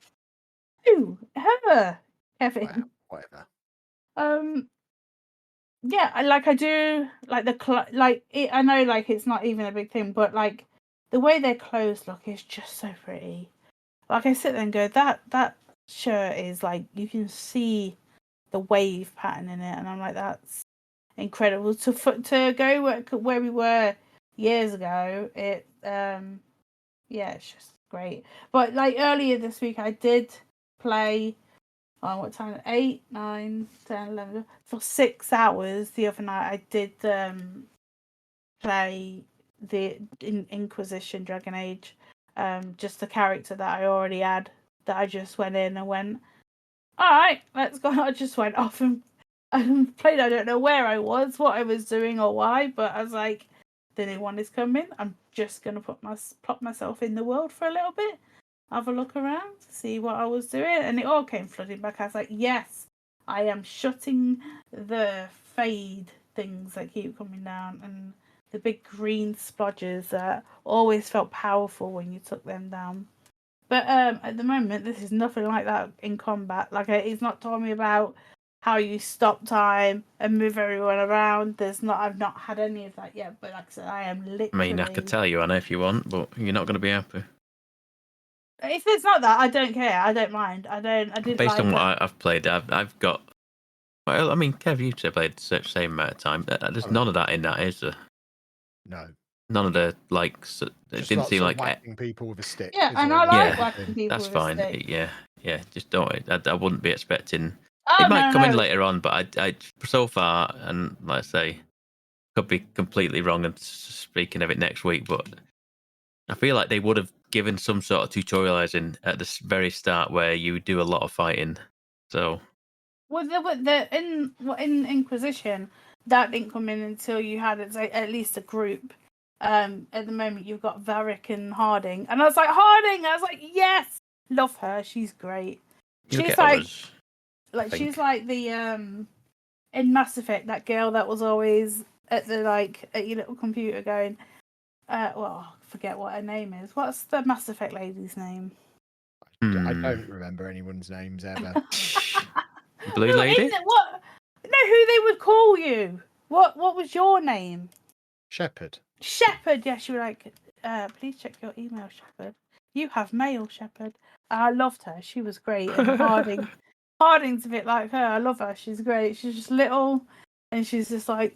Who? Her. Kevin. Whatever. Yeah, I do like I know, like, it's not even a big thing, but like the way their clothes look is just so pretty. Like I sit there and go, that shirt is like you can see the wave pattern in it, and I'm like, that's incredible. To go where we were years ago, it's just great. But like earlier this week, I did play. On what time? 8, 9, 10, 11 for 6 hours the other night. I did play the Inquisition Dragon Age, just the character that I already had. That I just went in and went, all right, let's go. I just went off and played. I don't know where I was, what I was doing, or why, but I was like, the new one is coming. I'm just gonna plop myself in the world for a little bit, have a look around, see what I was doing, and it all came flooding back. I was like, yes, I am shutting the fade things that keep coming down and the big green splodges that always felt powerful when you took them down. But at the moment, this is nothing like that in combat. Like, it's not telling me about how you stop time and move everyone around. I've not had any of that yet. But like I said, I am literally. I mean, I could tell you, Anna, if you want, but you're not going to be happy. If it's not that, I don't care. I don't mind. I didn't. Based like on what I've played, I've got. Well, I mean, Kev, you played the same amount of time. There's none of that in that, is there? No. None of the like. It Just didn't lots seem of like whacking people with a stick. Yeah, is and all I like Yeah, whacking people that's with a fine. stick. Yeah. Just don't. I wouldn't be expecting. Oh, It might come in no. later on, but I so far, and like I say, could be completely wrong and speaking of it next week, but I feel like they would have given some sort of tutorializing at the very start where you do a lot of fighting. So. Well, in Inquisition, that didn't come in until you had at least a group. At the moment, you've got Varric and Harding, and I was like, Harding! I was like, yes, love her. She's great. She's she's like the in Mass Effect, that girl that was always at your little computer going, well, I forget what her name is. What's the Mass Effect lady's name? I don't remember anyone's names ever. Blue Lady? What? No, who they would call you. What was your name? Shepherd. Shepherd, yes, you were like, please check your email, Shepherd. You have mail, Shepherd. I loved her. She was great. And Harding's a bit like her. I love her. She's great. She's just little and she's just like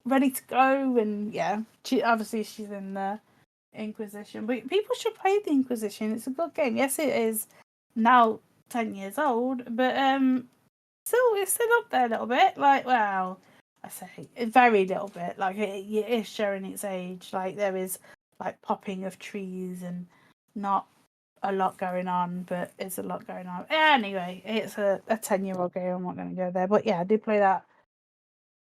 ready to go. And yeah, she's in the Inquisition. But people should play the Inquisition. It's a good game. Yes, it is now 10 years old, but it's still up there a little bit. Like, well, I say a very little bit. Like it is showing its age. Like there is like popping of trees and not a lot going on, but it's a lot going on. Anyway, it's a 10-year-old game. I'm not going to go there, but yeah, I did play that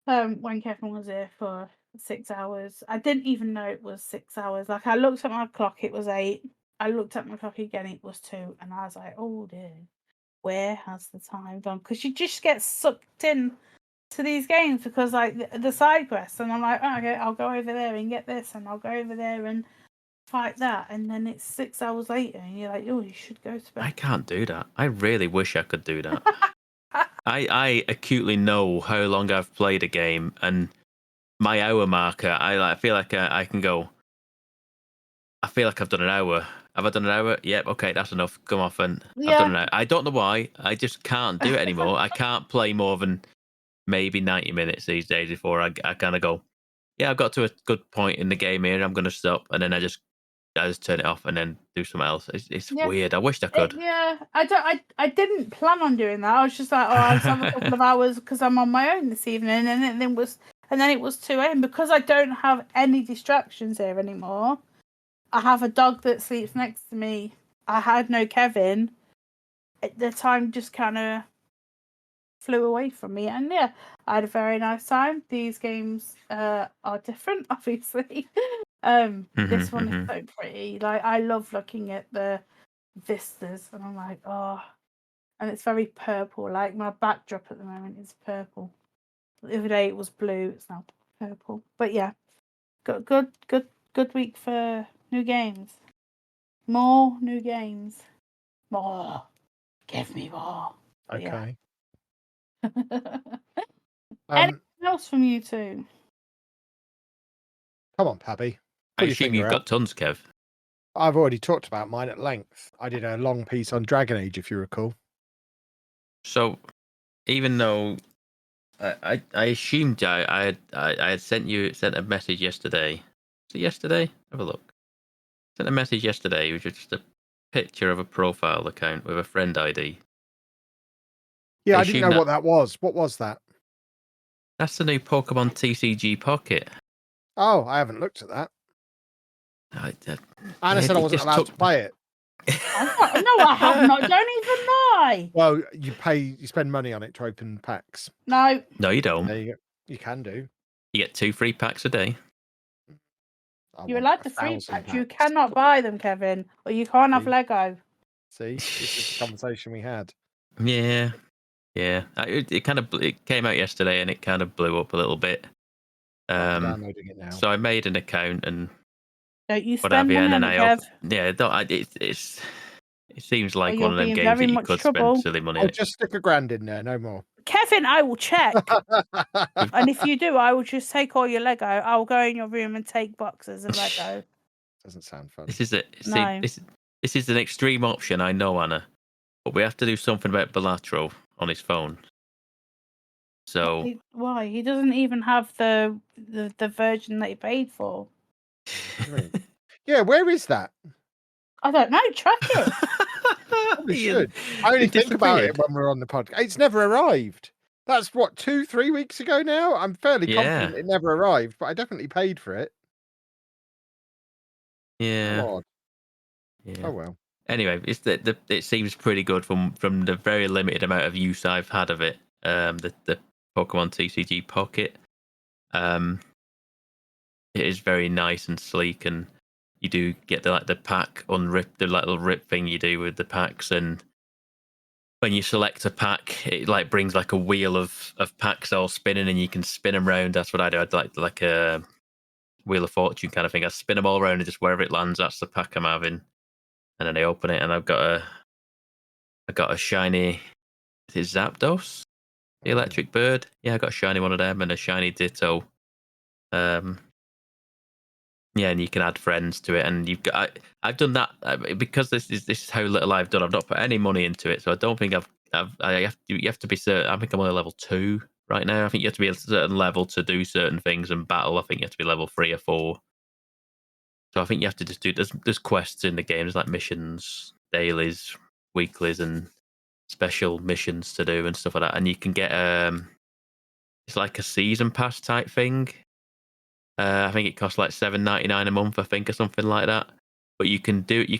when Kevin was here for 6 hours. I didn't even know it was 6 hours. Like I looked at my clock, it was 8. I looked at my clock again, it was 2, and I was like, oh dear. Where has the time gone? Because you just get sucked in to these games because like the side quests, and I'm like, oh, okay, I'll go over there and get this, and I'll go over there and fight that, and then it's 6 hours later, and you're like, oh, you should go to bed. I can't do that. I really wish I could do that. I acutely know how long I've played a game, and my hour marker, I feel like I can go. I feel like I've done an hour. Have I done an hour? Yep, okay, that's enough. Come off, and I've done an hour. I don't know why. I just can't do it anymore. I can't play more than maybe 90 minutes these days before I kind of go, yeah, I've got to a good point in the game here. I'm going to stop, and then I just turn it off and then do something else. It's weird. I wished I could. I didn't plan on doing that. I was just like, oh, I'll just have a couple of hours because I'm on my own this evening, and then it was 2 a.m. because I don't have any distractions here anymore. I have a dog that sleeps next to me. I had no Kevin. The time just kind of flew away from me, and yeah, I had a very nice time. These games are different, obviously. This one is so pretty. Like I love looking at the vistas, and I'm like, oh, and it's very purple. Like my backdrop at the moment is purple. The other day it was blue. It's now purple. But yeah, good week for new games. More new games. More. Give me more. But okay. Yeah. Anything else from you two? Come on, Pabby. I assume you've got tons, Kev. I've already talked about mine at length. I did a long piece on Dragon Age, if you recall. So, even though I assumed I had sent a message yesterday. Was it yesterday? Have a look. Sent a message yesterday, which was just a picture of a profile account with a friend ID. Yeah, I didn't know what that was. What was that? That's the new Pokemon TCG Pocket. Oh, I haven't looked at that. Anna said I wasn't allowed to play it. No, I have not. Don't even lie. Well, you spend money on it to open packs. No. No, you don't. There you go. You can do. You get 2 free packs a day. You're allowed the free packs. You cannot buy them, Kevin, or you can't have Lego. See, this is the conversation we had. Yeah. It came out yesterday, and it kind of blew up a little bit. I'm downloading it now. So I made an account and don't you spend money on it, Kev? It seems like one of them games that you could spend silly money on. Just stick $1,000 in there, no more. Kevin, I will check. And if you do, I will just take all your Lego. I will go in your room and take boxes of Lego. Doesn't sound fun. This is this is an extreme option, I know, Anna. But we have to do something about Balatro on his phone. So why? He doesn't even have the version that he paid for. Yeah, where is that? I don't know. Track it. We should. I only think about it when we're on the podcast. It's never arrived. That's what, 2-3 weeks ago now? I'm fairly confident it never arrived, but I definitely paid for it. Yeah. Oh well. Anyway, it seems pretty good from the very limited amount of use I've had of it. The Pokemon TCG Pocket. It is very nice and sleek, and you do get the pack unrip, the little rip thing you do with the packs, and when you select a pack, it brings a wheel of packs all spinning, and you can spin them around. That's what I do. I'd like a Wheel of Fortune kind of thing. I spin them all around, and just wherever it lands, that's the pack I'm having. And then I open it, and I've got a shiny. Is it Zapdos? The electric bird? Yeah, I got a shiny one of them and a shiny Ditto. Yeah, and you can add friends to it, and I've done that because this is how little I've done. I've not put any money into it, so I don't think you have to be certain. I think I'm only level 2 right now. I think you have to be a certain level to do certain things and battle. I think you have to be level 3 or 4. So I think you have to just do. There's quests in the game. There's like missions, dailies, weeklies, and special missions to do and stuff like that. And you can get it's like a season pass type thing. I think it costs like $7.99 a month, I think, or something like that. But you can do it. You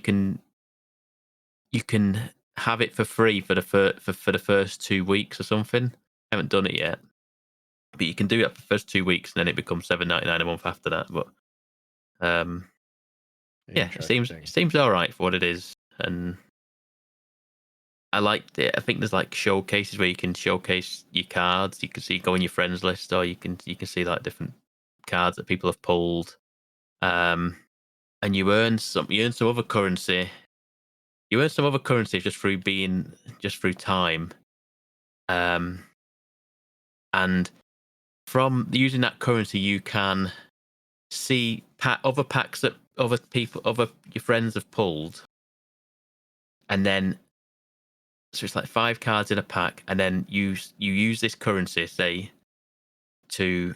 can have it for free for the first 2 weeks or something. I haven't done it yet, but you can do it for the first 2 weeks, and then it becomes $7.99 a month after that. But yeah, it seems all right for what it is, and I liked it. I think there's showcases where you can showcase your cards. You can go in your friends list, or you can see different cards that people have pulled, and you earn some other currency. You earn some other currency just through time, and from using that currency, you can see other packs that other your friends have pulled, and then so it's like 5 cards in a pack, and then you use this currency, say, to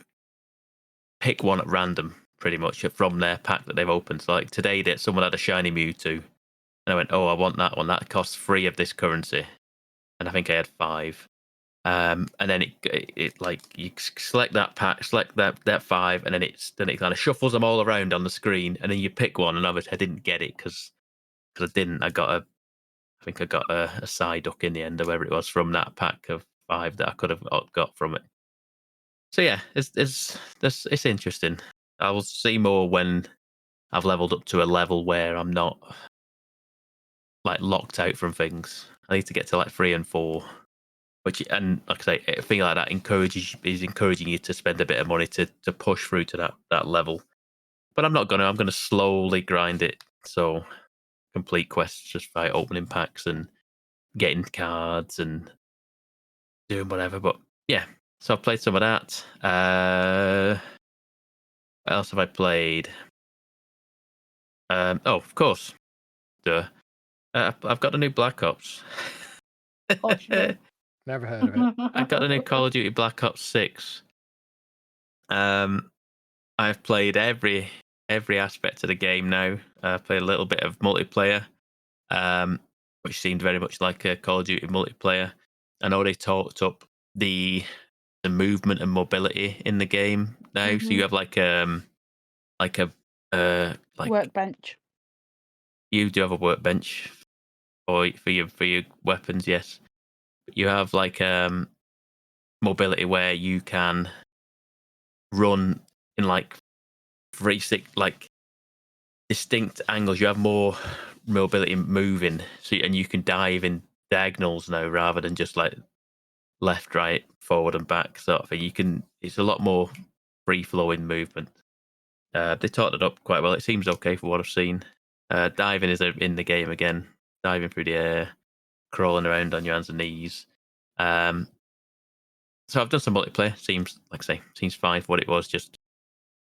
pick one at random, pretty much from their pack that they've opened. So like today, that someone had a shiny Mewtwo, and I went, "Oh, I want that one. That costs 3 of this currency," and I think I had 5. And then it you select that pack, select that 5, and then it kind of shuffles them all around on the screen, and then you pick one. And obviously, I didn't get it because I didn't. I got a Psyduck in the end, or whatever it was, from that pack of 5 that I could have got from it. So yeah, it's interesting. I will see more when I've leveled up to a level where I'm not locked out from things. I need to get to 3 and 4, which, and like I say, a thing like that is encouraging you to spend a bit of money to push through to that level. But I'm not gonna. I'm gonna slowly grind it. So complete quests just by opening packs and getting cards and doing whatever. But yeah, so I've played some of that. What else have I played? Of course. Duh. I've got a new Black Ops. Oh, sure. Never heard of it. I got a new Call of Duty Black Ops 6. I've played every aspect of the game now. I've played a little bit of multiplayer, which seemed very much like a Call of Duty multiplayer. I know they talked up the movement and mobility in the game now. So you have like a Workbench. You do have a workbench for your weapons, yes. But you have like mobility where you can run in like distinct angles. You have more mobility moving, and you can dive in diagonals now rather than just like left, right, forward, and back sort of thing. It's a lot more free flowing movement. They taught it up quite well. It seems okay for what I've seen. Diving is in the game again. Diving through the air, crawling around on your hands and knees. So I've done some multiplayer. Seems fine for what it was. Just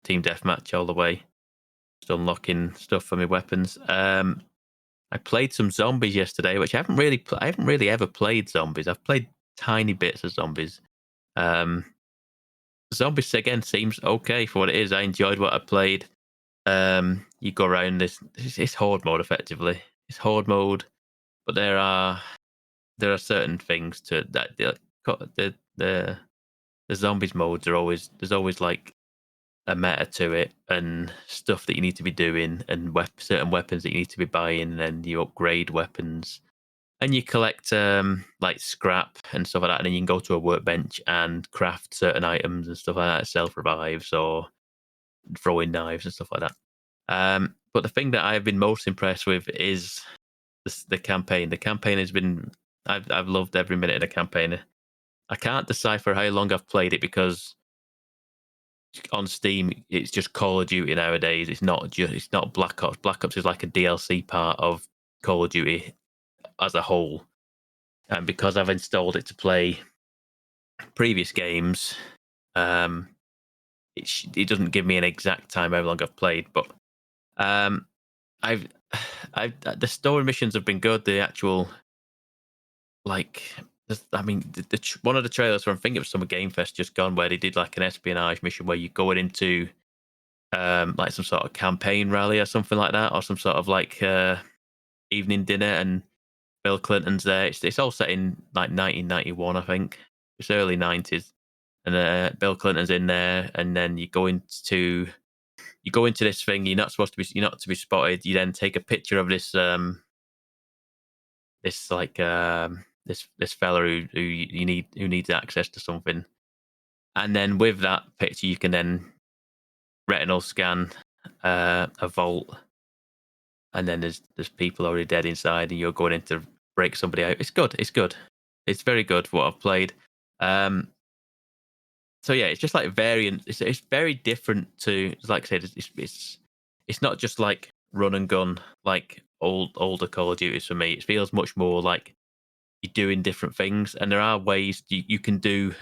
team deathmatch all the way. Just unlocking stuff for my weapons. I played some zombies yesterday, which I haven't really ever played zombies. I've played tiny bits of zombies. Zombies again seems okay for what it is. I enjoyed what I played. You go around it's horde mode effectively. It's horde mode, but there are certain things to that. The zombies modes there's always like a meta to it and stuff that you need to be doing and certain weapons that you need to be buying, and then you upgrade weapons and you collect like scrap and stuff like that, and then you can go to a workbench and craft certain items and stuff like that, self revives or throwing knives and stuff like that. But the thing that I've been most impressed with is the campaign. The campaign has been I've loved every minute of the campaign. I can't decipher how long I've played it because on Steam it's just Call of Duty nowadays. It's not Black Ops. Black Ops is like a DLC part of Call of Duty as a whole. And because I've installed it to play previous games, it doesn't give me an exact time how long I've played. But the story missions have been good. The actual one of the trailers from I think it was Summer Game Fest just gone, where they did like an espionage mission where you're going into like some sort of campaign rally or something like that, or some sort of like evening dinner, and Bill Clinton's there. It's all set in like 1991, I think. It's early 90s, and Bill Clinton's in there, and then you go into this thing. You're not to be spotted. You then take a picture of this this fella who needs access to something, and then with that picture you can then retinal scan a vault, and then there's people already dead inside, and you're going in to break somebody out. It's good. It's very good for what I've played. So yeah, it's just like variant. It's very different to, like I said, it's not just like run and gun like older Call of Duties for me. It feels much more like you're doing different things, and there are ways you can do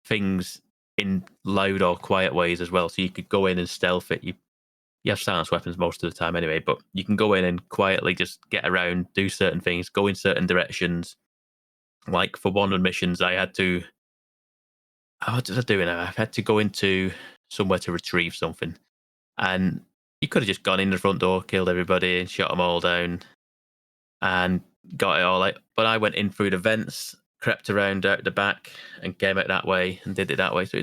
things in loud or quiet ways as well. So you could go in and stealth it. You have silence weapons most of the time anyway, but you can go in and quietly just get around, do certain things, go in certain directions. Like for one of the missions, I had to. What did I do now? I had to go into somewhere to retrieve something, and you could have just gone in the front door, killed everybody, and shot them all down, and got it all out. But I went in through the vents, crept around out the back, and came out that way and did it that way. So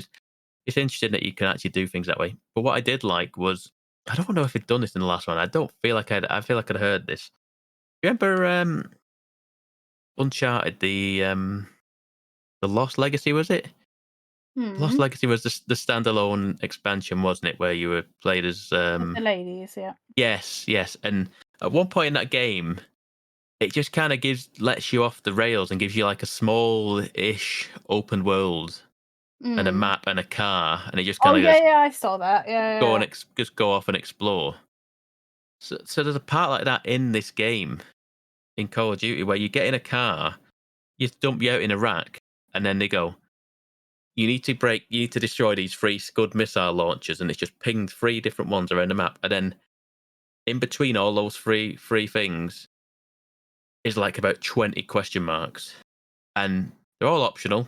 it's interesting that you can actually do things that way. But what I did like was, I don't know if I'd done this in the last one. I don't feel like I feel like I'd heard this. You remember Uncharted, the Lost Legacy, was it? Lost Legacy was the standalone expansion, wasn't it? Where you were played as The ladies, yeah. Yes. And at one point in that game, it just kind of lets you off the rails and gives you like a small-ish open world and a map and a car, and it just kind of yeah, I saw that. Yeah. Go and just go off and explore. So there's a part like that in this game, in Call of Duty, where you get in a car, you dump you out in a rack, and then they go, you need to destroy these 3 Scud missile launchers, and it's just pinged 3 different ones around the map, and then in between all those three things is like about 20 question marks, and they're all optional.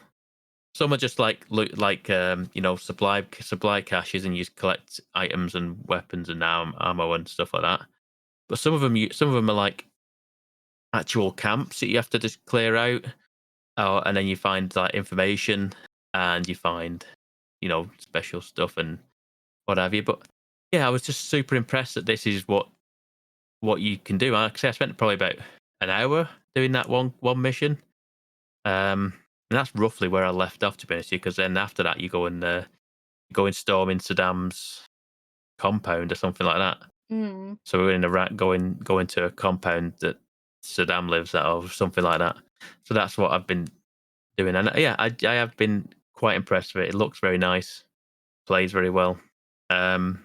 Some are just like supply caches, and you just collect items and weapons and ammo and stuff like that. But some of them are like actual camps that you have to just clear out, and then you find like information, and you find special stuff and what have you. But yeah, I was just super impressed that this is what you can do. Actually, I spent probably about an hour doing that one mission. And that's roughly where I left off, to be honest, because then after that you go and storming Saddam's compound or something like that. Mm. So we're in Iraq going to a compound that Saddam lives at or something like that. So that's what I've been doing. And yeah, I have been quite impressed with it. It looks very nice, plays very well. And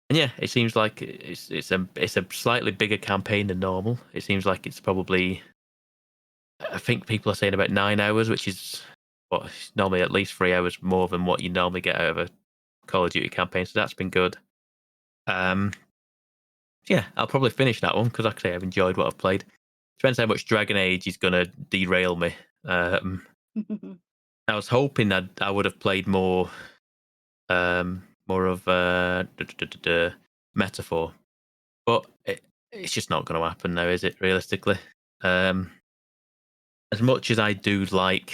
yeah, it seems like it's a slightly bigger campaign than normal. It seems like it's probably, I think people are saying about 9 hours, which is normally at least 3 hours more than what you normally get out of a Call of Duty campaign. So that's been good. Yeah, I'll probably finish that one because, like I say, I've enjoyed what I've played. Depends how much Dragon Age is going to derail me. I was hoping that I would have played more of Metaphor, but it's just not going to happen now, is it? Realistically, as much as I do like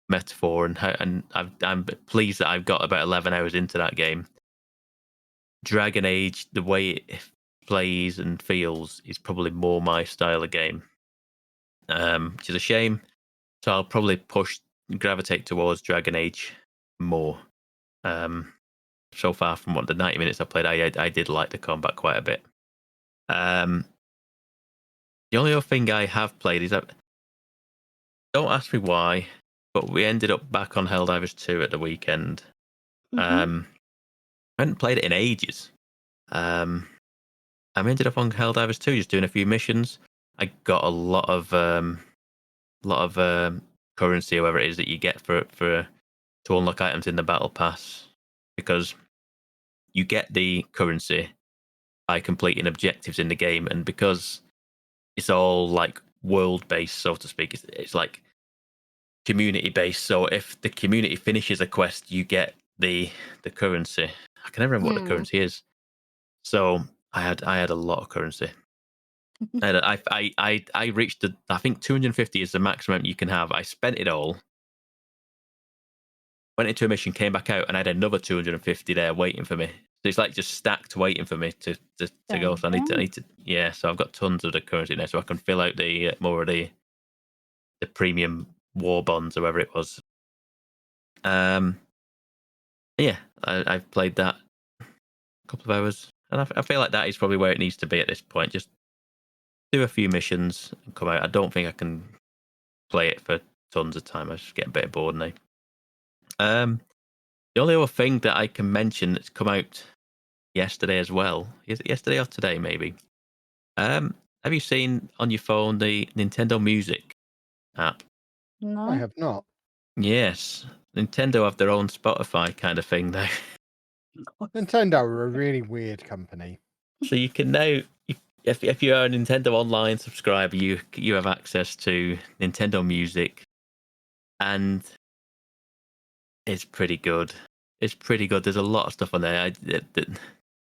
Metaphor, and I'm pleased that I've got about 11 hours into that game. Dragon Age, the way it plays and feels, is probably more my style of game, which is a shame. So I'll probably gravitate towards Dragon Age more. So far from the 90 minutes I played, I did like the combat quite a bit. The only other thing I have played is that, don't ask me why, but we ended up back on Helldivers 2 at the weekend. I hadn't played it in ages. I ended up on Helldivers 2 just doing a few missions. I got a lot of currency, or whatever it is that you get for to unlock items in the battle pass, because you get the currency by completing objectives in the game, and because it's all like world based, so to speak, it's like community based. So if the community finishes a quest, you get the currency. I can never remember what the currency is. So I had a lot of currency. And I reached I think 250 is the maximum you can have. I spent it all. Went into a mission, came back out, and I had another 250 there waiting for me. So it's like just stacked waiting for me to go. So I need to yeah. So I've got tons of the currency now, so I can fill out the more of the premium war bonds or whatever it was. Yeah, I've played that a couple of hours, and I feel like that is probably where it needs to be at this point. Just do a few missions and come out. I don't think I can play it for tons of time. I just get a bit bored now. The only other thing that I can mention that's come out yesterday as well, is it yesterday or today maybe? Have you seen on your phone the Nintendo Music app? No. I have not. Yes, Nintendo have their own Spotify kind of thing now. Nintendo are a really weird company. So you can now, if you are a Nintendo Online subscriber, you have access to Nintendo Music, and it's pretty good. It's pretty good. There's a lot of stuff on there. The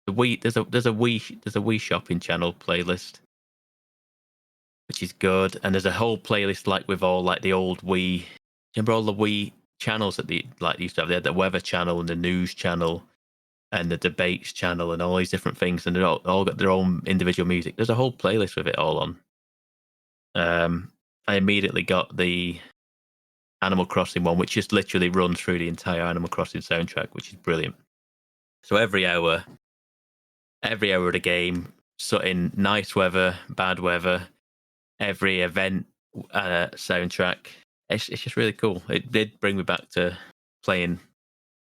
Wii, there's a Wii shopping channel playlist, which is good, and there's a whole playlist like with all like the old Wii. Remember all the Wii channels that they used to have? They had the weather channel and the news channel and the debates channel and all these different things, and they all got their own individual music. There's a whole playlist with it all on. I immediately got the Animal Crossing one, which just literally runs through the entire Animal Crossing soundtrack, which is brilliant. So every hour of the game, so in nice weather, bad weather, every event soundtrack, it's just really cool. It did bring me back to playing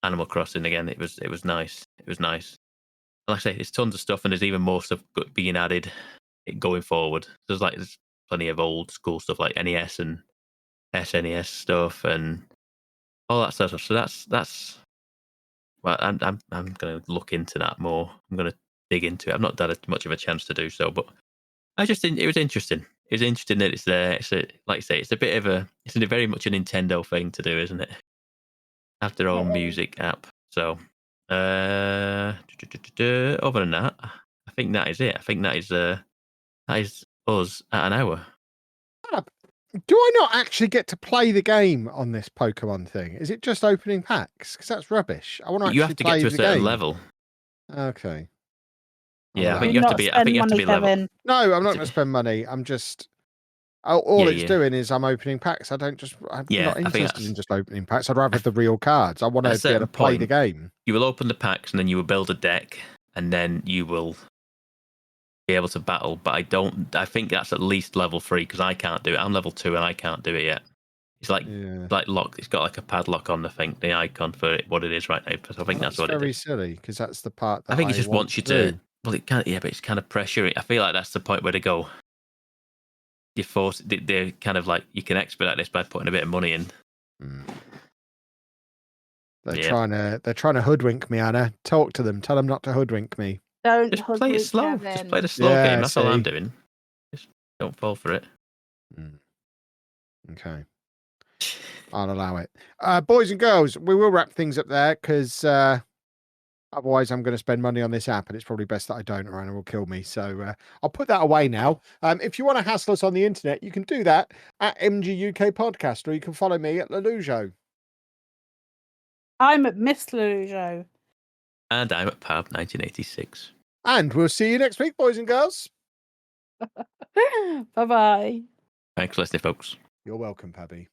Animal Crossing again. It was nice. It was nice. Like I say, there's tons of stuff, and there's even more stuff being added going forward. There's plenty of old school stuff like NES and SNES stuff and all that stuff. So that's well, I'm going to look into that more. I'm going to dig into it. I've not had much of a chance to do so, but I just think it was interesting. It was interesting that it's there. It's like I say, it's very much a Nintendo thing to do, isn't it? Have their own music app. So, other than that, I think that is it. I think that is us at an hour. Do I not actually get to play the game on this Pokemon thing? Is it just opening packs? Because that's rubbish. I want to You actually have to play get to a the certain game. level. Okay. Yeah, I think Do you have to not be. I spend think you have to money, be level. Kevin. No, I'm not To going to be- spend money. I'm just all Yeah, it's yeah. doing is I'm opening packs. I'm Yeah, not I think interested in just opening packs. I'd rather have the real cards. I want At a to be able to certain play the point, game. You will open the packs and then you will build a deck and then you will be able to battle. But I think that's at least level 3 because I can't do it. I'm level 2 and I can't do it yet. It's like locked. It's got like a padlock on the icon for it, what it is right now. So I think that's what it very is. silly because that's the part that I think it just wants you do. to. Well, it can't. Yeah, but it's kind of pressure. I feel like that's the point where they go. You force. They're kind of like you can expedite this by putting a bit of money in. They're trying to hoodwink me, Anna. Talk to them. Tell them not to hoodwink me. Don't Just play it slow. Kevin. Just play the slow game. That's all I'm see. doing. Just don't fall for it. Okay. I'll allow it. Boys and girls, we will wrap things up there because otherwise I'm going to spend money on this app and it's probably best that I don't or Anna will kill me. So I'll put that away now. If you want to hassle us on the internet, you can do that at Mgukpodcast or you can follow me at Lelujo. I'm at Miss Lujo. And I'm at Pab 1986. And we'll see you next week, boys and girls. Bye-bye. Thanks for listening, folks. You're welcome, Pabby.